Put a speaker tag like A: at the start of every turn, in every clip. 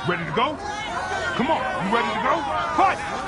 A: Ready to go? Come on, you ready to go? Fight!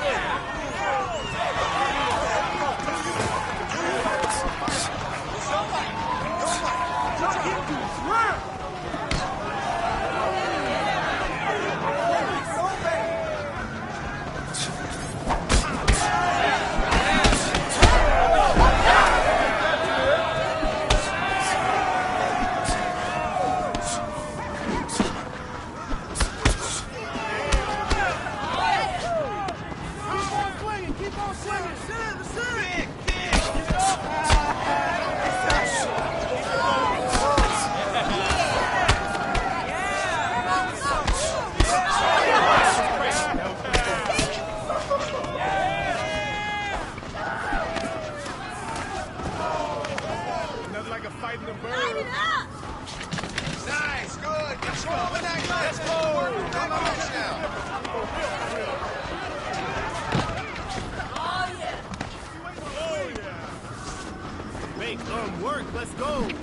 B: Let's go.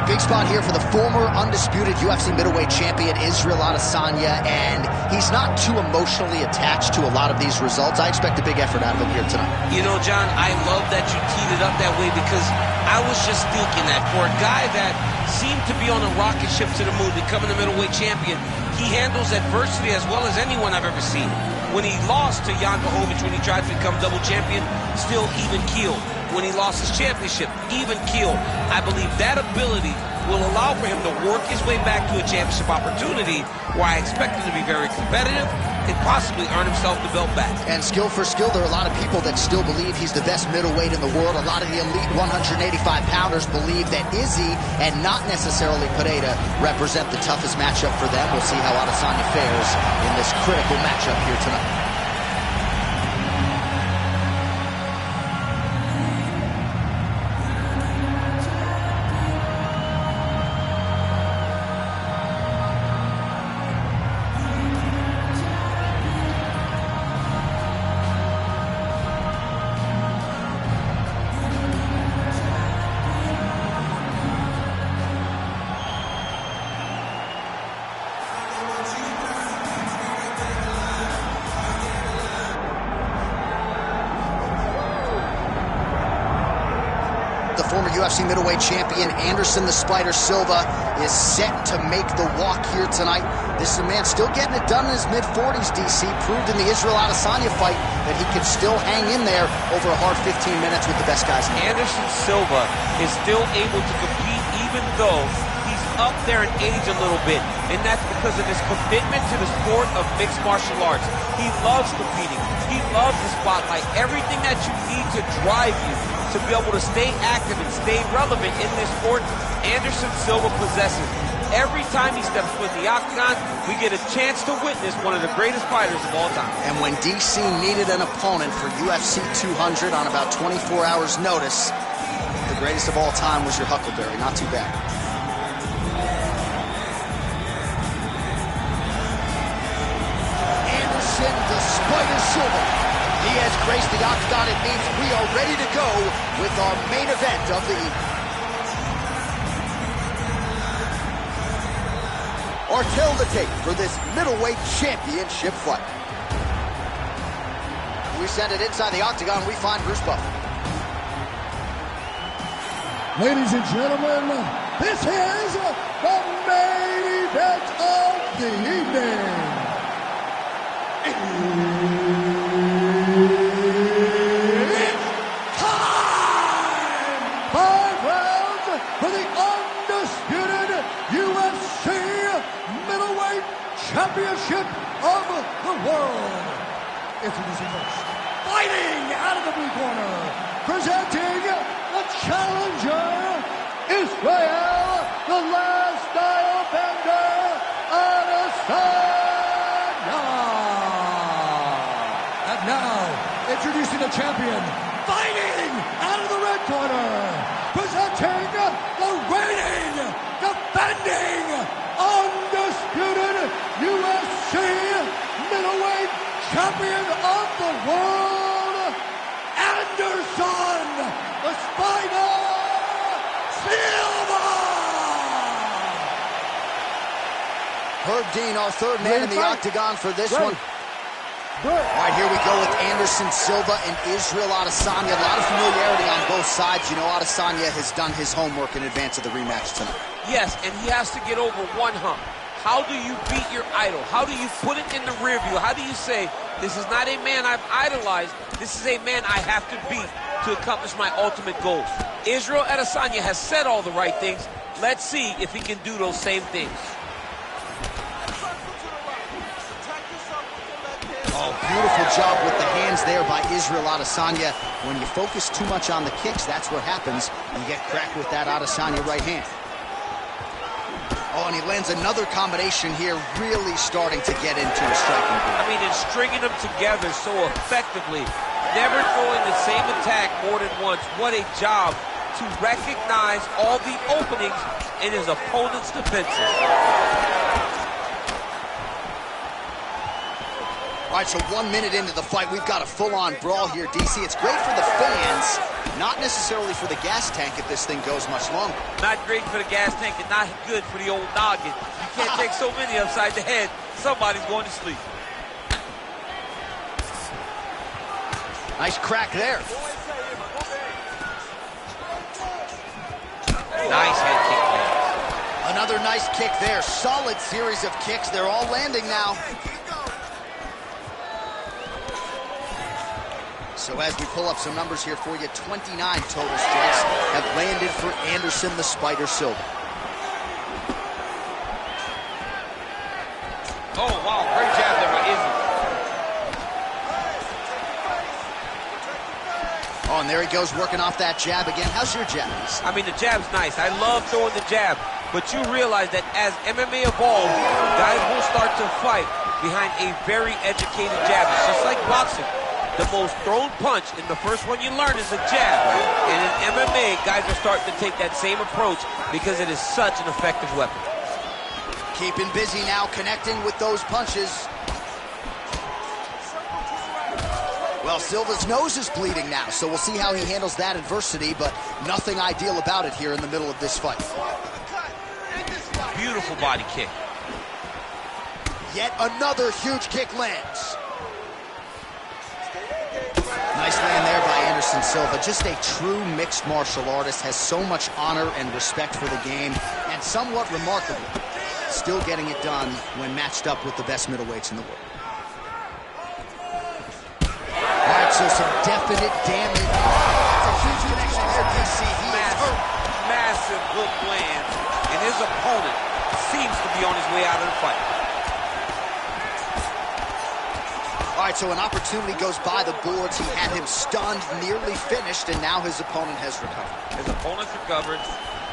B: All right, big spot here for the former undisputed UFC middleweight champion, Israel Adesanya, and he's not too emotionally attached to a lot of these results. I expect a big effort out of him here tonight.
C: You know, John, I love that you teed it up that way, because I was just thinking that for a guy that seemed to be on a rocket ship to the moon, becoming a middleweight champion, he handles adversity as well as anyone I've ever seen. When he lost to Jan Blachowicz, when he tried to become double champion, still even keeled. When he lost his championship, even keeled. I believe that ability will allow for him to work his way back to a championship opportunity, where I expect him to be very competitive and possibly earn himself the belt back.
B: And skill for skill, there are a lot of people that still believe he's the best middleweight in the world. A lot of the elite 185-pounders believe that Izzy and not necessarily Pereira represent the toughest matchup for them. We'll see how Adesanya fares in this critical matchup here tonight. The former UFC middleweight champion, Anderson the Spider Silva, is set to make the walk here tonight. This is a man still getting it done in his mid-40s, DC. Proved in the Israel Adesanya fight that he can still hang in there over a hard 15 minutes with the best guys in the world.
C: Anderson Silva is still able to compete even though he's up there in age a little bit, and that's because of his commitment to the sport of mixed martial arts. He loves competing. He loves the spotlight. Everything that you need to drive you to be able to stay active and stay relevant in this sport, Anderson Silva possesses. Every time he steps foot in the octagon, we get a chance to witness one of the greatest fighters of all time.
B: And when DC needed an opponent for UFC 200 on about 24 hours notice, the greatest of all time was your Huckleberry. Not too bad. Anderson the Spider Silva. He has graced the octagon. It means we are ready to go with our main event of the evening. Our tail to tape for this middleweight championship fight. We send it inside the octagon. We find Bruce Buffer.
D: Ladies and gentlemen, this is the main event of the evening. For the undisputed UFC middleweight championship of the world. Introducing first, fighting out of the blue corner, presenting the challenger, Israel, the last style bender, Adesanya. And now, introducing the champion, fighting out of the red corner, presenting the reigning, defending, undisputed UFC middleweight champion of the world, Anderson the Spider Silva!
B: Herb Dean, our third man in the octagon for this one. All right, here we go with Anderson Silva and Israel Adesanya. A lot of familiarity on both sides. You know, Adesanya has done his homework in advance of the rematch tonight.
C: Yes, and he has to get over one hump. How do you beat your idol? How do you put it in the rear view? How do you say, this is not a man I've idolized, this is a man I have to beat to accomplish my ultimate goals? Israel Adesanya has said all the right things. Let's see if he can do those same things.
B: Oh, beautiful job with the hands there by Israel Adesanya. When you focus too much on the kicks, that's what happens. You get cracked with that Adesanya right hand. Oh, and he lands another combination here, really starting to get into a striking groove.
C: I mean, and stringing them together so effectively. Never throwing the same attack more than once. What a job to recognize all the openings in his opponent's defenses.
B: All right, so 1 minute into the fight, we've got a full-on brawl here, DC. It's great for the fans, not necessarily for the gas tank if this thing goes much longer.
C: Not great for the gas tank and not good for the old noggin. You can't take so many upside the head. Somebody's going to sleep.
B: Nice crack there.
C: Nice head kick there.
B: Another nice kick there. Solid series of kicks. They're all landing now. So as we pull up some numbers here for you, 29 total strikes have landed for Anderson the Spider Silva.
C: Oh, wow, great jab there by Izzy.
B: Oh, and there he goes working off that jab again. How's your jab?
C: I mean, the jab's nice. I love throwing the jab. But you realize that as MMA evolves, guys will start to fight behind a very educated jab. It's just like boxing. The most thrown punch, and the first one you learn is a jab. And in MMA, guys are starting to take that same approach because it is such an effective weapon.
B: Keeping busy now, connecting with those punches. Well, Silva's nose is bleeding now, so we'll see how he handles that adversity, but nothing ideal about it here in the middle of this fight.
C: Beautiful body kick.
B: Yet another huge kick lands. Nice land there by Anderson Silva. Just a true mixed martial artist, has so much honor and respect for the game, and somewhat remarkable, still getting it done when matched up with the best middleweights in the world. All right, so some definite damage. That's a huge connection there, DC. He is hurt.
C: Massive hook lands, and his opponent seems to be on his way out of the fight.
B: All right, so an opportunity goes by the boards. He had him stunned, nearly finished, and now his opponent has recovered.
C: His opponent's recovered.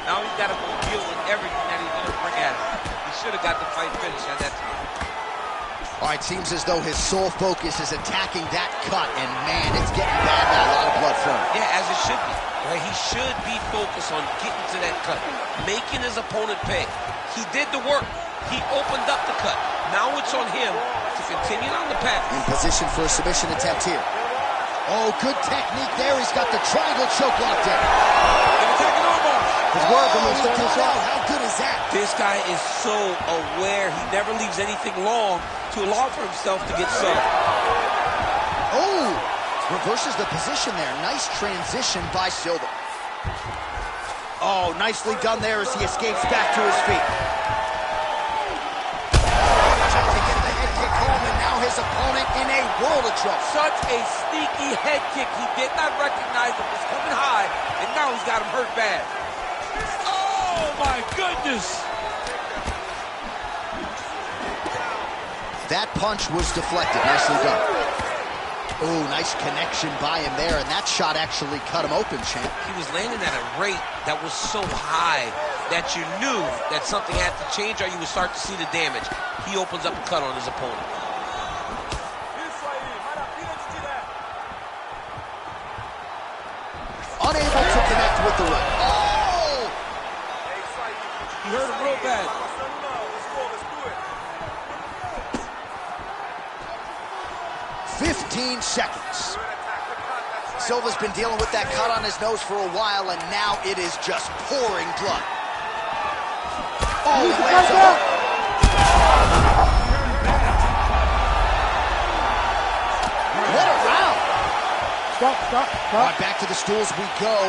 C: Now he's got to go deal with everything that he's going to bring at him. He should have got the fight finished at that time.
B: All right, seems as though his sole focus is attacking that cut, and man, it's getting bad now. A lot of blood flowing.
C: Yeah, as it should be. Right? He should be focused on getting to that cut, making his opponent pay. He did the work. He opened up the cut. Now it's on him to continue on the path.
B: In position for a submission attempt here. Oh, good technique there. He's got the triangle choke locked in. How good is that?
C: This guy is so aware. He never leaves anything long to allow for himself to get subbed.
B: Oh, reverses the position there. Nice transition by Silva. Oh, nicely done there as he escapes back to his feet. Trying to get the head kick home, and now his opponent in a world of trouble.
C: Such a sneaky head kick. He did not recognize it was coming high, and now he's got him hurt bad. Oh, my goodness.
B: That punch was deflected. Nicely done. Oh, nice connection by him there, and that shot actually cut him open, champ.
C: He was landing at a rate that was so high that you knew that something had to change or you would start to see the damage. He opens up a cut on his opponent.
B: Unable to connect with the right. Oh!
C: He hurt him real bad.
B: "15 seconds. Silva's been dealing with that cut on his nose for a while, and now it is just pouring blood. Oh, he lands a hook. What a round.
D: Stop.
B: All right, back to the stools we go,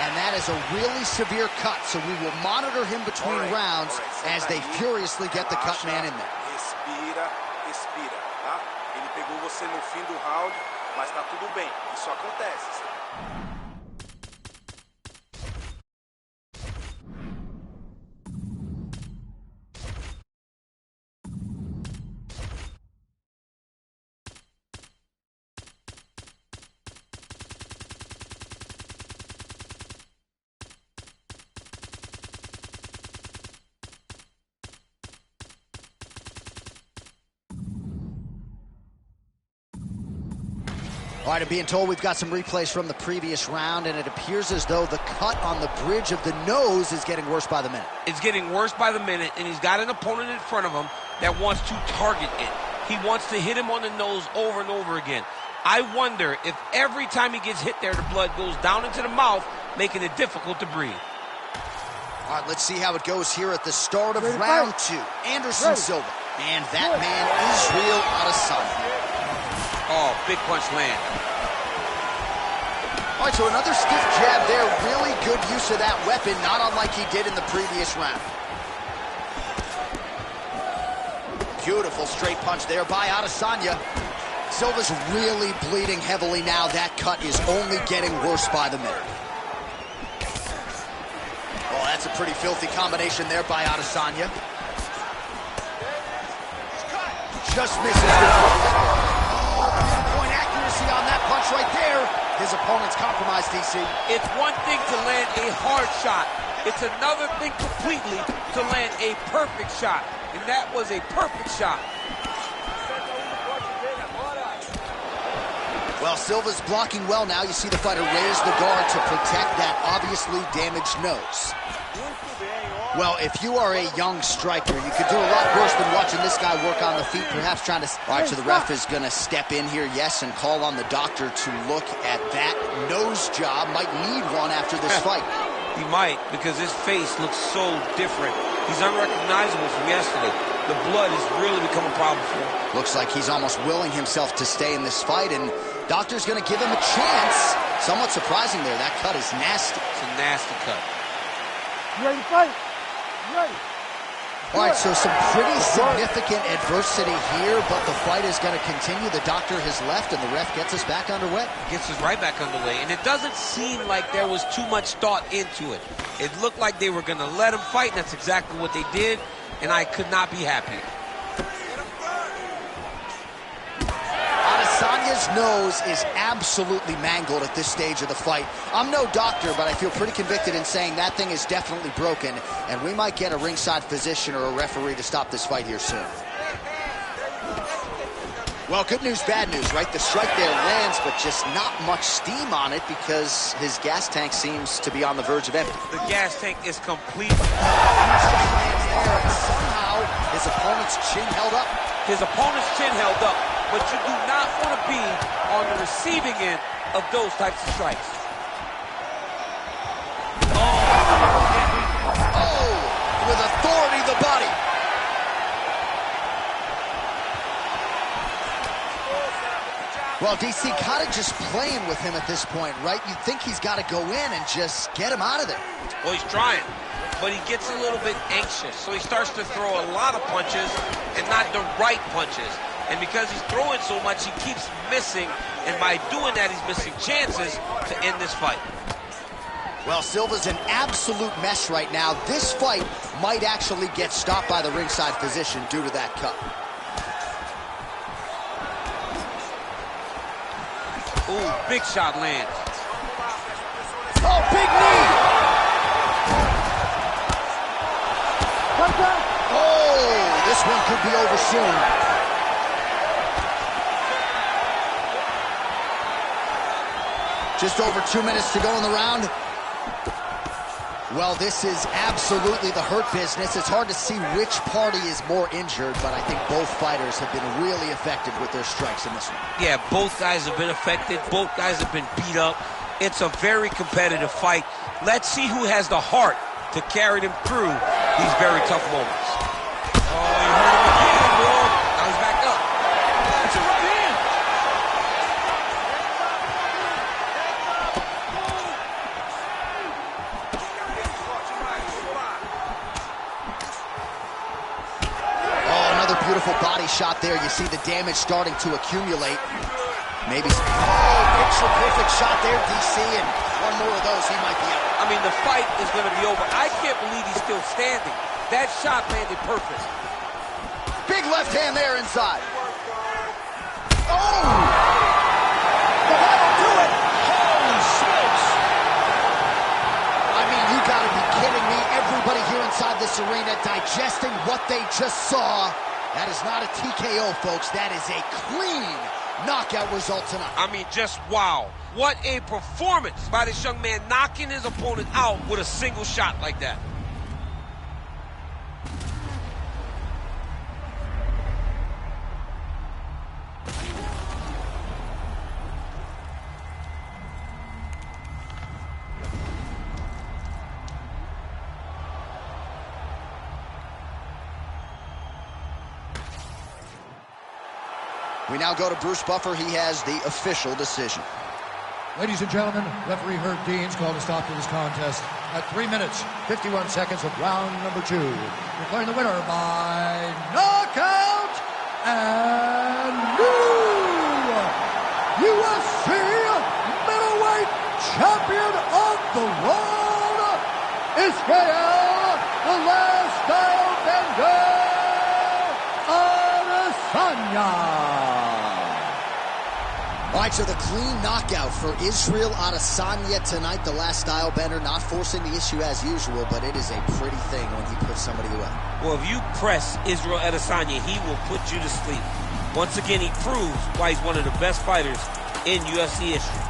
B: and that is a really severe cut, so we will monitor him between rounds as they furiously get the cut man in there.
E: Respira, tá? Ele pegou você no fim do round, mas tá tudo bem. Isso acontece.
B: All right, I'm being told we've got some replays from the previous round, and it appears as though the cut on the bridge of the nose is getting worse by the minute.
C: It's getting worse by the minute, and he's got an opponent in front of him that wants to target it. He wants to hit him on the nose over and over again. I wonder if every time he gets hit there, the blood goes down into the mouth, making it difficult to breathe.
B: All right, let's see how it goes here at the start of round 2. Anderson Silva. And that man, Israel Adesanya.
C: Oh, big punch land.
B: All right, so another stiff jab there. Really good use of that weapon, not unlike he did in the previous round. Beautiful straight punch there by Adesanya. Silva's really bleeding heavily now. That cut is only getting worse by the minute. Oh, that's a pretty filthy combination there by Adesanya. Just misses. Oh, pinpoint accuracy on that punch right there. His opponent's compromised, DC.
C: It's one thing to land a hard shot. It's another thing completely to land a perfect shot. And that was a perfect shot.
B: Well, Silva's blocking well now. You see the fighter raise the guard to protect that obviously damaged nose. Well, if you are a young striker, you could do a lot worse than watching this guy work on the feet, perhaps trying to... All right, so the ref is going to step in here, yes, and call on the doctor to look at that nose job. Might need one after this fight.
C: He might, because his face looks so different. He's unrecognizable from yesterday. The blood has really become a problem for him.
B: Looks like he's almost willing himself to stay in this fight, and doctor's going to give him a chance. Somewhat surprising there. That cut is nasty.
C: It's a nasty cut.
D: You ready to fight? You ready?
B: All right, so some pretty significant adversity here, but the fight is going to continue. The doctor has left, and the ref gets us back underway.
C: Gets us right back underway, and it doesn't seem like there was too much thought into it. It looked like they were going to let him fight, and that's exactly what they did, and I could not be happier.
B: Adesanya's nose is absolutely mangled at this stage of the fight. I'm no doctor, but I feel pretty convicted in saying that thing is definitely broken, and we might get a ringside physician or a referee to stop this fight here soon. Well, good news, bad news, right? The strike there lands, but just not much steam on it because his gas tank seems to be on the verge of empty.
C: The gas tank is complete.
B: Lands there, and somehow his opponent's chin held up.
C: His opponent's chin held up, but you do not want to be on the receiving end of those types of strikes.
B: Oh, with authority, the body. Well, DC kind of just playing with him at this point, right? You think he's got to go in and just get him out of there.
C: Well, he's trying, but he gets a little bit anxious, so he starts to throw a lot of punches and not the right punches. And because he's throwing so much, he keeps missing, and by doing that, he's missing chances to end this fight.
B: Well, Silva's an absolute mess right now. This fight might actually get stopped by the ringside physician due to that cut.
C: Ooh, big shot lands.
B: Oh, big knee! Oh, this one could be over soon. Just over 2 minutes to go in the round. Well, this is absolutely the hurt business. It's hard to see which party is more injured, but I think both fighters have been really effective with their strikes in this one.
C: Yeah, both guys have been affected. Both guys have been beat up. It's a very competitive fight. Let's see who has the heart to carry them through these very tough moments. Oh, you heard him again, bro. Now he's back up. It's a right hand.
B: Beautiful body shot there. You see the damage starting to accumulate. Maybe some... Oh, picture-perfect shot there, DC, and one more of those, he might be out.
C: I mean, the fight is going to be over. I can't believe he's still standing. That shot landed perfect.
B: Big left hand there inside. Oh! That'll do it! Holy smokes! I mean, you gotta be kidding me. Everybody here inside this arena digesting what they just saw. That is not a TKO, folks. That is a clean knockout result tonight.
C: I mean, just wow. What a performance by this young man, knocking his opponent out with a single shot like that.
B: We now go to Bruce Buffer. He has the official decision.
D: Ladies and gentlemen, referee Herb Dean's called a stop to this contest at 3 minutes, 51 seconds of round number 2. Declaring the winner by knockout and new UFC middleweight champion of the world, Israel the Last Stylebender Adesanya.
B: All right, so the clean knockout for Israel Adesanya tonight. The Last Stylebender not forcing the issue as usual, but it is a pretty thing when he puts somebody away.
C: Well, if you press Israel Adesanya, he will put you to sleep. Once again, he proves why he's one of the best fighters in UFC history.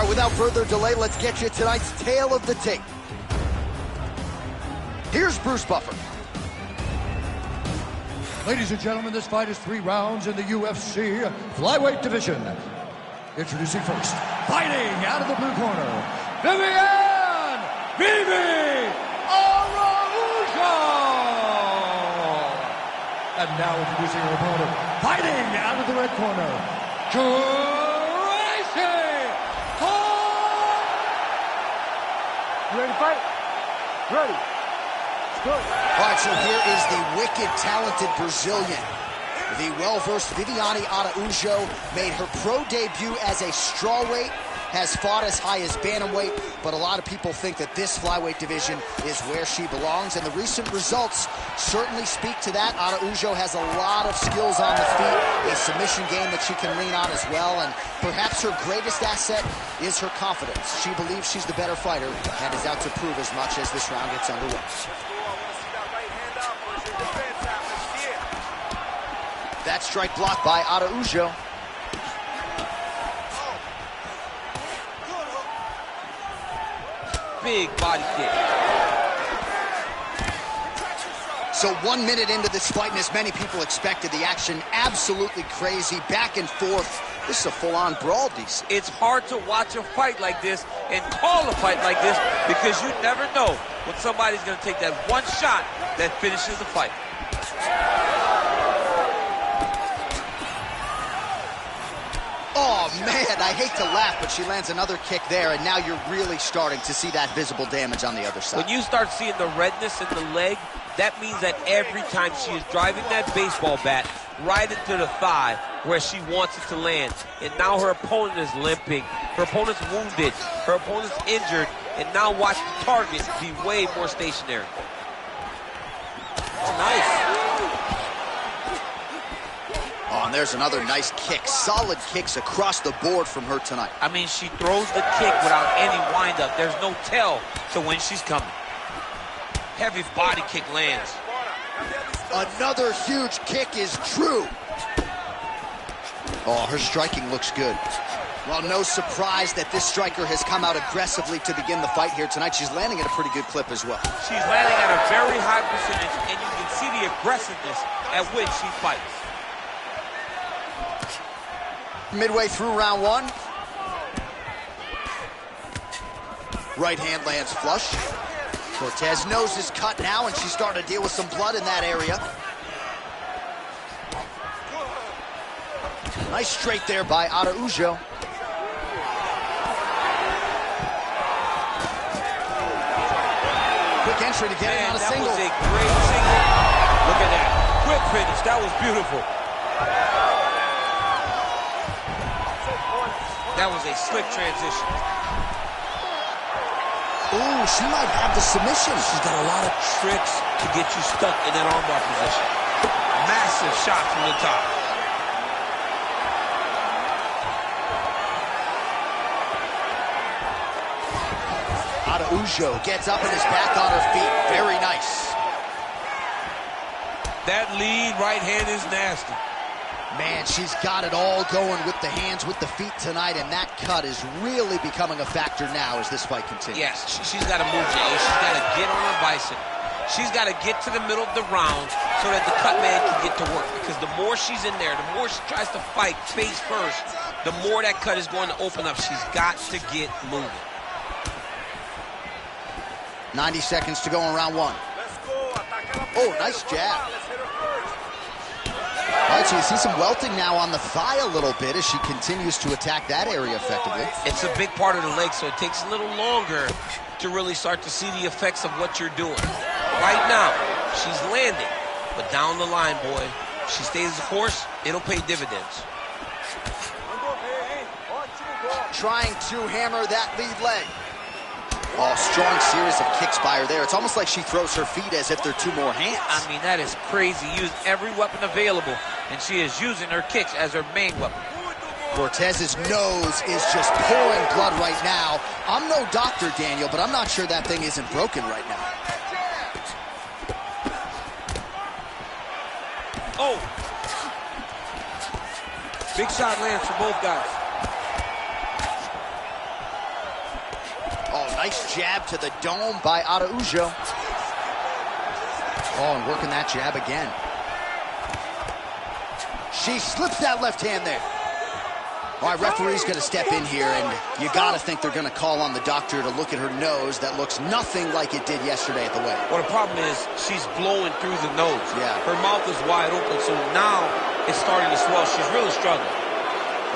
B: Without further delay, let's get you tonight's tale of the tape. Here's Bruce Buffer.
D: Ladies and gentlemen, this fight is 3 rounds in the UFC flyweight division. Introducing first, fighting out of the blue corner, Viviane Vivi Araujo. And now introducing her opponent, fighting out of the red corner,
A: You ready to fight? Ready. Let's go.
B: All right, so here is the wicked, talented Brazilian. The well-versed Viviane Araujo made her pro debut as a strawweight, has fought as high as bantamweight, but a lot of people think that this flyweight division is where she belongs, and the recent results certainly speak to that. Araujo has a lot of skills on the feet, a submission game that she can lean on as well, and perhaps her greatest asset is her confidence. She believes she's the better fighter and is out to prove as much as this round gets underway. That strike blocked by Araujo.
C: Big body kick.
B: So 1 minute into this fight, and as many people expected, the action absolutely crazy, back and forth. This is a full-on brawl, DC.
C: It's hard to watch a fight like this and call a fight like this because you never know when somebody's going to take that one shot that finishes the fight.
B: Oh, man, I hate to laugh, but she lands another kick there, and now you're really starting to see that visible damage on the other side.
C: When you start seeing the redness in the leg, that means that every time she is driving that baseball bat right into the thigh where she wants it to land, and now her opponent is limping, her opponent's wounded, her opponent's injured, and now watch the target be way more stationary. Oh, nice.
B: Oh, and there's another nice kick. Solid kicks across the board from her tonight.
C: I mean, she throws the kick without any windup. There's no tell to when she's coming. Heavy body kick lands.
B: Another huge kick is true. Oh, her striking looks good. Well, no surprise that this striker has come out aggressively to begin the fight here tonight. She's landing at a pretty good clip as well.
C: She's landing at a very high percentage, and you can see the aggressiveness at which she fights.
B: Midway through round 1. Right hand lands flush. Cortez nose is cut now, and she's starting to deal with some blood in that area. Nice straight there by Araujo. Quick entry to get in on a single.
C: That was a great single. Look at that. quick finish. That was beautiful. That was a slick transition.
B: Ooh, she might have the submission.
C: She's got a lot of tricks to get you stuck in that armbar position. Massive shot from the top.
B: Araujo gets up and is back on her feet. Very nice.
C: That lead right hand is nasty.
B: Man, she's got it all going with the hands, with the feet tonight, and that cut is really becoming a factor now as this fight continues.
C: Yes, she's got to move, Jay. She's got to get on her bicycle. She's got to get to the middle of the round so that the cut man can get to work. Because the more she's in there, the more she tries to fight face first, the more that cut is going to open up. She's got to get moving.
B: 90 seconds to go in round one. Oh, nice jab. All right, so you see some welting now on the thigh a little bit as she continues to attack that area effectively.
C: It's a big part of the leg, so it takes a little longer to really start to see the effects of what you're doing. Right now, she's landing, but down the line, boy, she stays the course, it'll pay dividends.
B: Trying to hammer that lead leg. Oh, strong series of kicks by her there. It's almost like she throws her feet as if they're two more hands.
C: I mean, that is crazy. Used every weapon available, and she is using her kicks as her main weapon.
B: Cortez's nose is just pouring blood right now. I'm no doctor, Daniel, but I'm not sure that thing isn't broken right now.
C: Oh! Big shot lands for both guys.
B: Oh, nice jab to the dome by Araujo. Oh, and working that jab again. She slips that left hand there. All right, referee's going to step in here, and you got to think they're going to call on the doctor to look at her nose that looks nothing like it did yesterday at the weigh.
C: Well, the problem is she's blowing through the nose.
B: Yeah.
C: Her mouth is wide open, so now it's starting to swell. She's really struggling.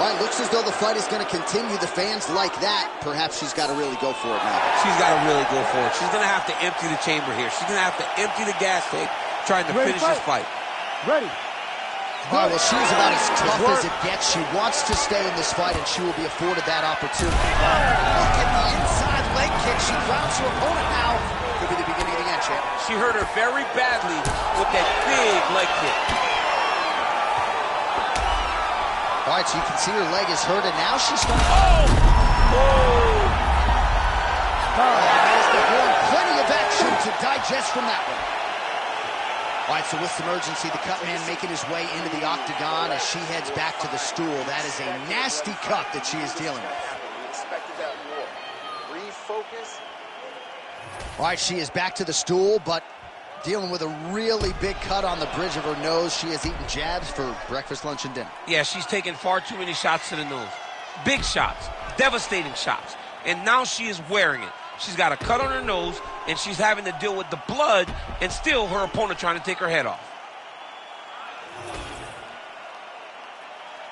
B: Well, it looks as though the fight is going to continue. The fans like that. Perhaps she's got to really go for it now.
C: She's got to really go for it. She's going to have to empty the chamber here. She's going to have to empty the gas tank trying to finish this fight.
D: Ready.
B: All right, well, she is about as tough as it gets. She wants to stay in this fight, and she will be afforded that opportunity. Look at the inside leg kick. She grounds her opponent now. Could be the beginning of the end, champ.
C: She hurt her very badly with that big leg kick.
B: All right, so you can see her leg is hurt, and now she's going.
C: Oh!
B: There's the horn. Plenty of action to digest from that one. All right, so with some urgency, the cut man making his way into the octagon as she heads back to the stool. That is a nasty cut that she is dealing with.
E: We expected that more. Refocus.
B: All right, she is back to the stool, but dealing with a really big cut on the bridge of her nose. She has eaten jabs for breakfast, lunch, and dinner.
C: Yeah, she's taken far too many shots to the nose. Big shots, devastating shots. And now she is wearing it. She's got a cut on her nose, and she's having to deal with the blood, and still her opponent trying to take her head off.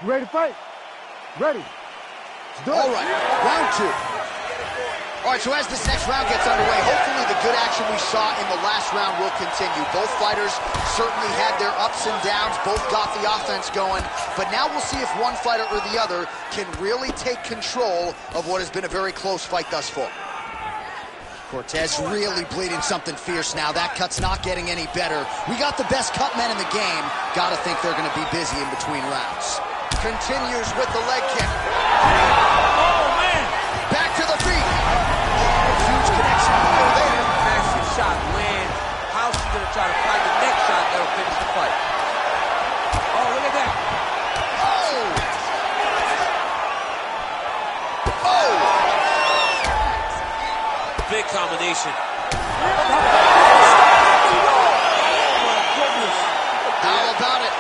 D: You ready to fight? Ready. Let's do it.
B: All right, round two. All right, so as this next round gets underway, hopefully the good action we saw in the last round will continue. Both fighters certainly had their ups and downs. Both got the offense going. But now we'll see if one fighter or the other can really take control of what has been a very close fight thus far. Cortez really bleeding something fierce now. That cut's not getting any better. We got the best cut men in the game. Got to think they're going to be busy in between rounds. Continues with the leg kick.
C: Oh, man!
B: Back to the feet. Huge connection there.
C: Massive shot, land. How's she going to try to find the next shot that'll finish the fight? Oh, look at that.
B: Oh!
C: Big combination.
B: How about it?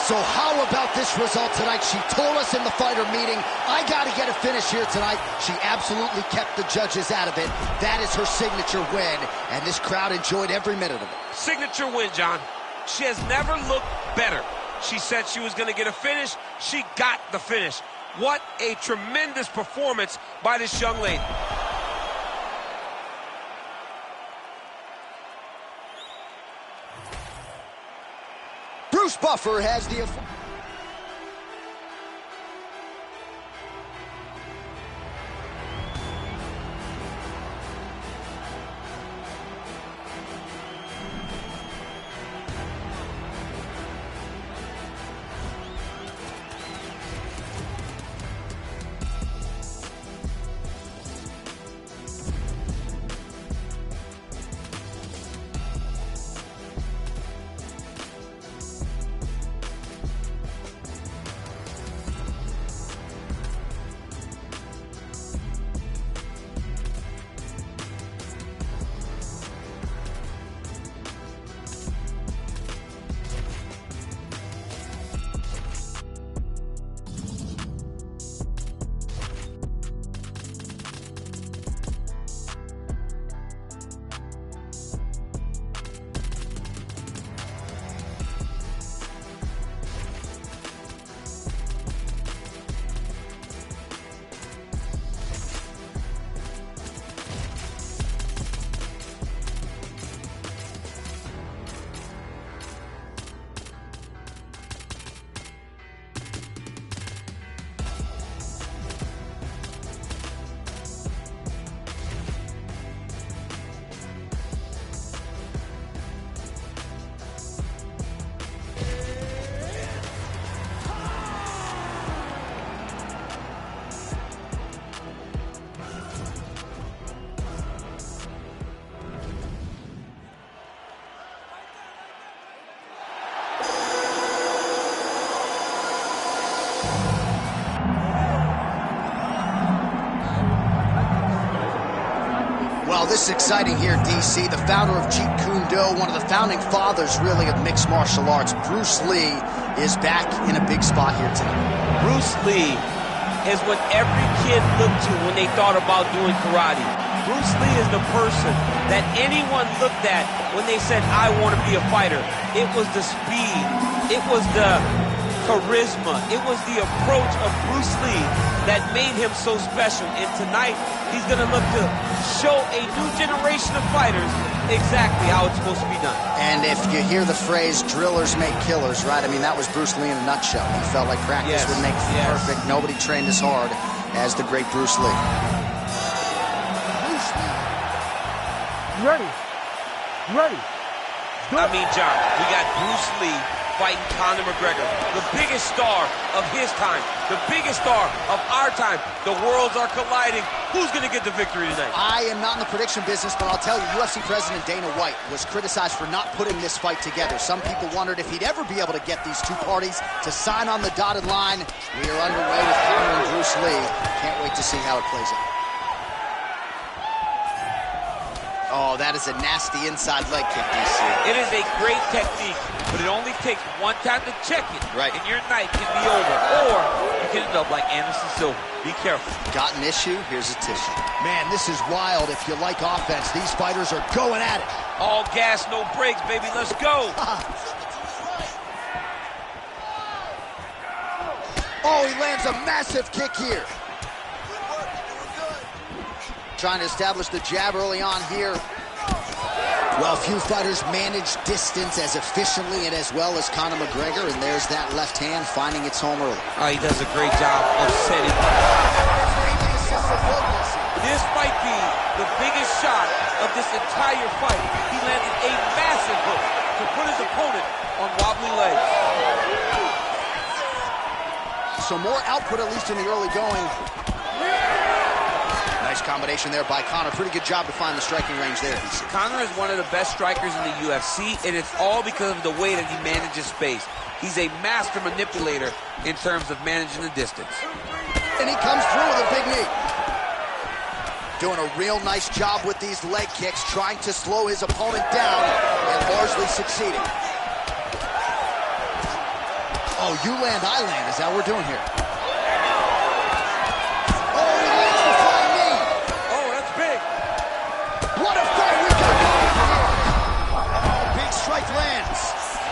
B: So how about this result tonight? She told us in the fighter meeting, I got to get a finish here tonight. She absolutely kept the judges out of it. That is her signature win, and this crowd enjoyed every minute of it.
C: Signature win, John. She has never looked better. She said she was going to get a finish. She got the finish. What a tremendous performance by this young lady.
B: Bruce Buffer has the... Well, this is exciting here, DC. The founder of Jeet Kune Do, one of the founding fathers, really, of mixed martial arts, Bruce Lee, is back in a big spot here tonight.
C: Bruce Lee is what every kid looked to when they thought about doing karate. Bruce Lee is the person that anyone looked at when they said, I want to be a fighter. It was the speed. It was the charisma. It was the approach of Bruce Lee that made him so special. And tonight, he's going to look to show a new generation of fighters exactly how it's supposed to be done.
B: And if you hear the phrase, drillers make killers, right? I mean, that was Bruce Lee in a nutshell. He felt like practice would make perfect. Nobody trained as hard as the great Bruce Lee.
A: Bruce Lee. You ready? You ready?
C: I mean, John, we got Bruce Lee fighting Conor McGregor, the biggest star of his time, the biggest star of our time. The worlds are colliding. Who's going to get the victory tonight?
B: I am not in the prediction business, but I'll tell you, UFC President Dana White was criticized for not putting this fight together. Some people wondered if he'd ever be able to get these two parties to sign on the dotted line. We are underway with Conor and Bruce Lee. Can't wait to see how it plays out. Oh, that is a nasty inside leg kick, DC.
C: It is a great technique, but it only takes one time to check it,
B: right,
C: and your night can be over. Or you can end up like Anderson Silva. Be careful.
B: Got an issue? Here's a tissue. Man, this is wild. If you like offense, these fighters are going at it.
C: All gas, no brakes, baby. Let's go.
B: Oh, he lands a massive kick here. Trying to establish the jab early on here. Well, few fighters manage distance as efficiently and as well as Conor McGregor, and there's that left hand finding its home early.
C: Oh, he does a great job of setting. This might be the biggest shot of this entire fight. He landed a massive hook to put his opponent on wobbly legs.
B: So more output, at least in the early going. Nice combination there by Conor. Pretty good job to find the striking range there.
C: Conor is one of the best strikers in the UFC, and it's all because of the way that he manages space. He's a master manipulator in terms of managing the distance.
B: And he comes through with a big knee. Doing a real nice job with these leg kicks, trying to slow his opponent down, and largely succeeding. Oh, you land, I land. Is that what we're doing here?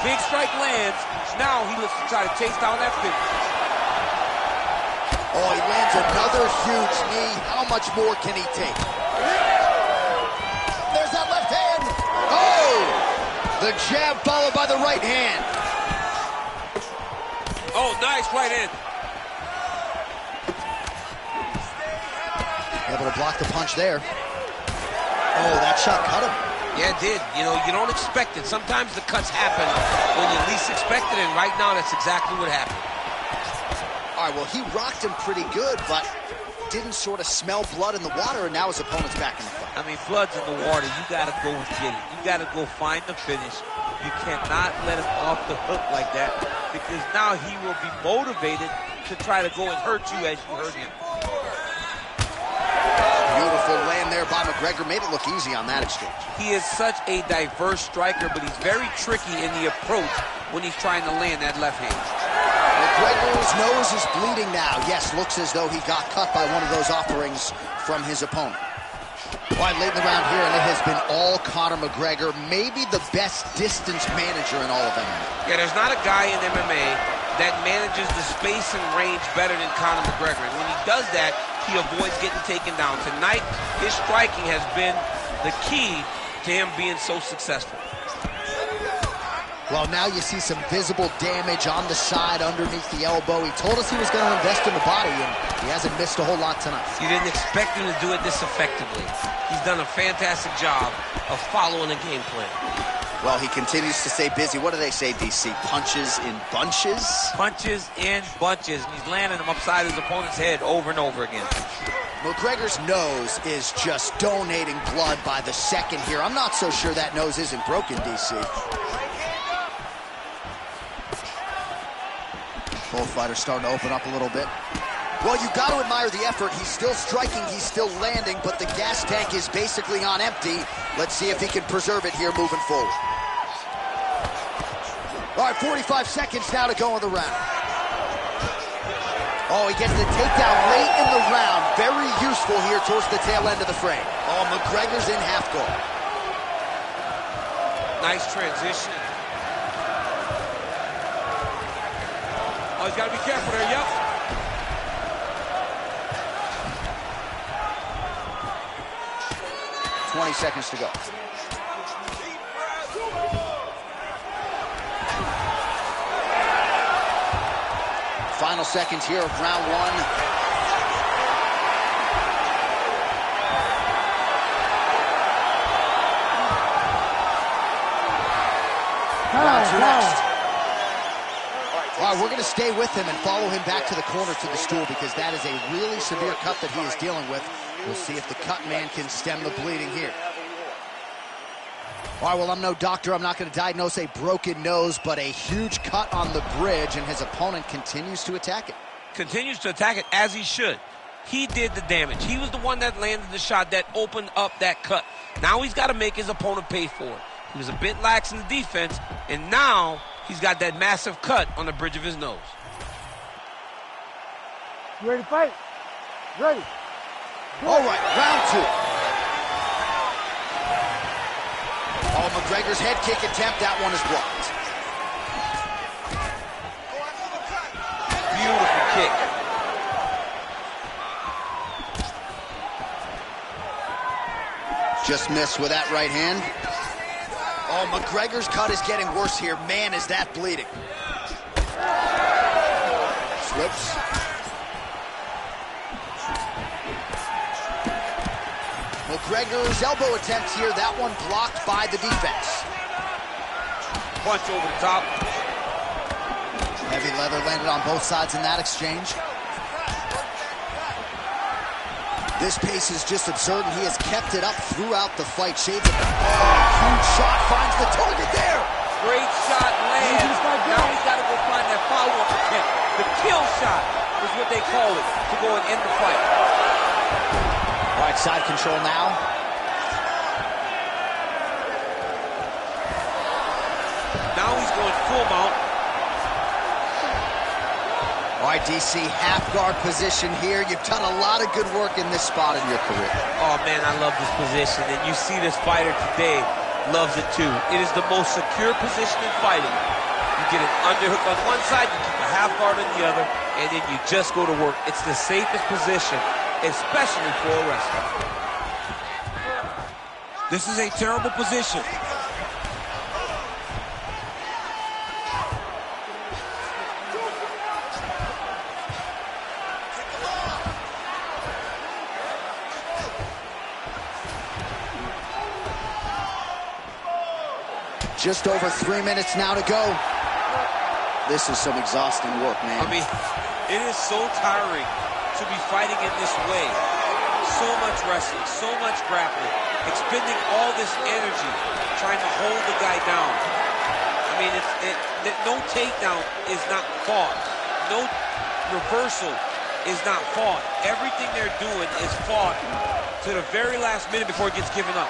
C: Big strike lands. Now he looks to try to chase down that finish.
B: Oh, he lands another huge knee. How much more can he take? There's that left hand. Oh! The jab followed by the right hand.
C: Oh, nice right in.
B: Able to block the punch there. Oh, that shot cut him.
C: Yeah, it did. You know, you don't expect it. Sometimes the cuts happen when you least expect it, and right now that's exactly what happened.
B: All right, well, he rocked him pretty good, but didn't sort of smell blood in the water, and now his opponent's back in the fight.
C: I mean, blood's in the water. You got to go and get it. You got to go find the finish. You cannot let him off the hook like that, because now he will be motivated to try to go and hurt you as you hurt him.
B: Beautiful land there by McGregor. Made it look easy on that exchange.
C: He is such a diverse striker, but he's very tricky in the approach when he's trying to land that left hand.
B: McGregor's nose is bleeding now. Yes, looks as though he got cut by one of those offerings from his opponent. All right, late in the round here, and it has been all Conor McGregor, maybe the best distance manager in all of MMA.
C: Yeah, there's not a guy in MMA that manages the space and range better than Conor McGregor. And when he does that, he avoids getting taken down. Tonight, his striking has been the key to him being so successful.
B: Well, now you see some visible damage on the side underneath the elbow. He told us he was going to invest in the body, and he hasn't missed a whole lot tonight.
C: You didn't expect him to do it this effectively. He's done a fantastic job of following a game plan.
B: Well, he continues to stay busy. What do they say, DC? Punches in bunches?
C: Punches in bunches. And he's landing them upside his opponent's head over and over again.
B: McGregor's nose is just donating blood by the second here. I'm not so sure that nose isn't broken, DC. Both fighters starting to open up a little bit. Well, you got to admire the effort. He's still striking, he's still landing, but the gas tank is basically on empty. Let's see if he can preserve it here moving forward. All right, 45 seconds now to go in the round. Oh, he gets the takedown late in the round. Very useful here towards the tail end of the frame. Oh, McGregor's in half guard.
C: Nice transition. Oh, he's got to be careful there, yep.
B: $20 seconds to go. Final seconds here of round one. Round two next. All right, we're going to stay with him and follow him back to the corner to the stool, because that is a really severe cut that he is dealing with. We'll see if the cut man can stem the bleeding here. All right, well, I'm no doctor. I'm not going to diagnose a broken nose, but a huge cut on the bridge, and his opponent continues to attack it.
C: Continues to attack it as he should. He did the damage. He was the one that landed the shot that opened up that cut. Now he's got to make his opponent pay for it. He was a bit lax in the defense, and now he's got that massive cut on the bridge of his nose.
F: You ready to fight? Ready.
B: All right, round two. Oh, McGregor's head kick attempt, that one is blocked.
C: Beautiful kick.
B: Just missed with that right hand. Oh, McGregor's cut is getting worse here. Man, is that bleeding. Slips. McGregor's elbow attempt here. That one blocked by the defense.
C: Punch over the top.
B: Heavy leather landed on both sides in that exchange. This pace is just absurd, and he has kept it up throughout the fight. Shades of huge shot, finds the target there.
C: Great shot lands. Now he's got to go find that follow-up attempt. The kill shot is what they call it, to go and end the fight.
B: All right, side control now.
C: Now he's going full mount.
B: All right, DC, half guard position here. You've done a lot of good work in this spot in your career.
C: Oh, man, I love this position. And you see this fighter today loves it, too. It is the most secure position in fighting. You get an underhook on one side, you keep a half guard on the other, and then you just go to work. It's the safest position, especially for a wrestler. This is a terrible position.
B: Just over 3 minutes now to go. This is some exhausting work, man.
C: I mean, it is so tiring to be fighting in this way. So much wrestling, so much grappling, expending all this energy trying to hold the guy down. I mean, no takedown is not fought. No reversal is not fought. Everything they're doing is fought to the very last minute before it gets given up.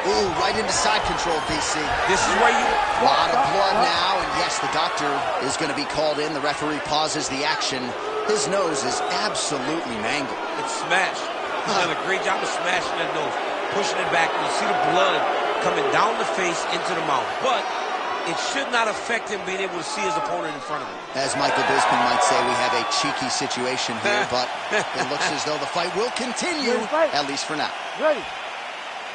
B: Ooh, right into side control, DC.
C: This is where you...
B: A lot of blood now, and yes, the doctor is going to be called in. The referee pauses the action. His nose is absolutely mangled.
C: It's smashed. He's done a great job of smashing that nose, pushing it back. You see the blood coming down the face into the mouth. But it should not affect him being able to see his opponent in front of him.
B: As Michael Bisping might say, we have a cheeky situation here, but it looks as though the fight will continue, at least for now.
F: Ready.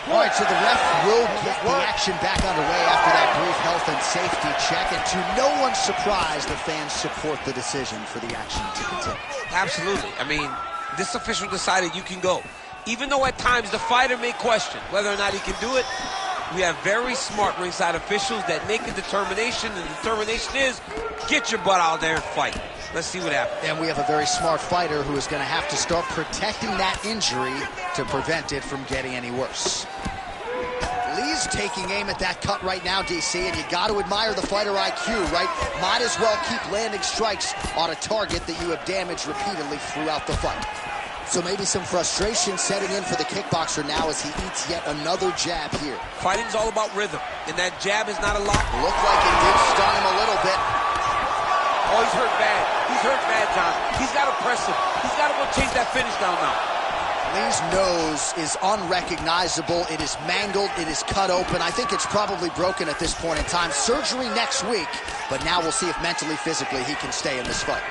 B: All right, so the ref will get the action back underway after that brief health and safety check, and to no one's surprise, the fans support the decision for the action to continue.
C: Absolutely. I mean, this official decided you can go. Even though at times the fighter may question whether or not he can do it, we have very smart ringside officials that make a determination, and the determination is get your butt out there and fight. Let's see what happens.
B: And we have a very smart fighter who is going to have to start protecting that injury to prevent it from getting any worse. Lee's taking aim at that cut right now, DC, and you got to admire the fighter IQ, right? Might as well keep landing strikes on a target that you have damaged repeatedly throughout the fight. So maybe some frustration setting in for the kickboxer now as he eats yet another jab here.
C: Fighting's all about rhythm, and that jab is not a lot.
B: Looked like it did stun him a little bit.
C: Oh, he's hurt bad. He's hurt bad, John. He's got to press him. He's got to go chase that finish down now.
B: Lee's nose is unrecognizable. It is mangled. It is cut open. I think it's probably broken at this point in time. Surgery next week, but now we'll see if mentally, physically, he can stay in this fight.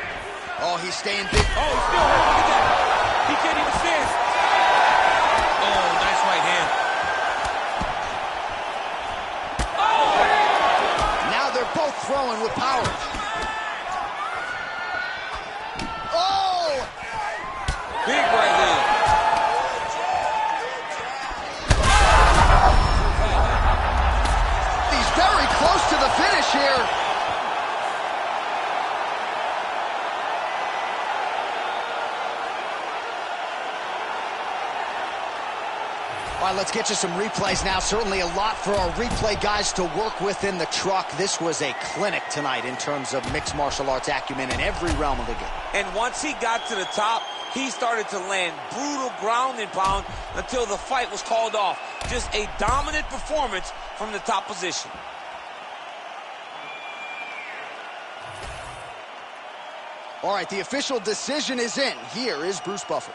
B: Oh, he's staying big.
C: Oh, he's still hurt. Look at that. He can't even stand. Oh, nice right hand. Oh!
B: Now they're both throwing with power. Oh!
C: Big right hand.
B: He's very close to the finish here. All right, let's get you some replays now. Certainly a lot for our replay guys to work with in the truck. This was a clinic tonight in terms of mixed martial arts acumen in every realm of the game.
C: And once he got to the top, he started to land brutal ground and pound until the fight was called off. Just a dominant performance from the top position.
B: All right, the official decision is in. Here is Bruce Buffer.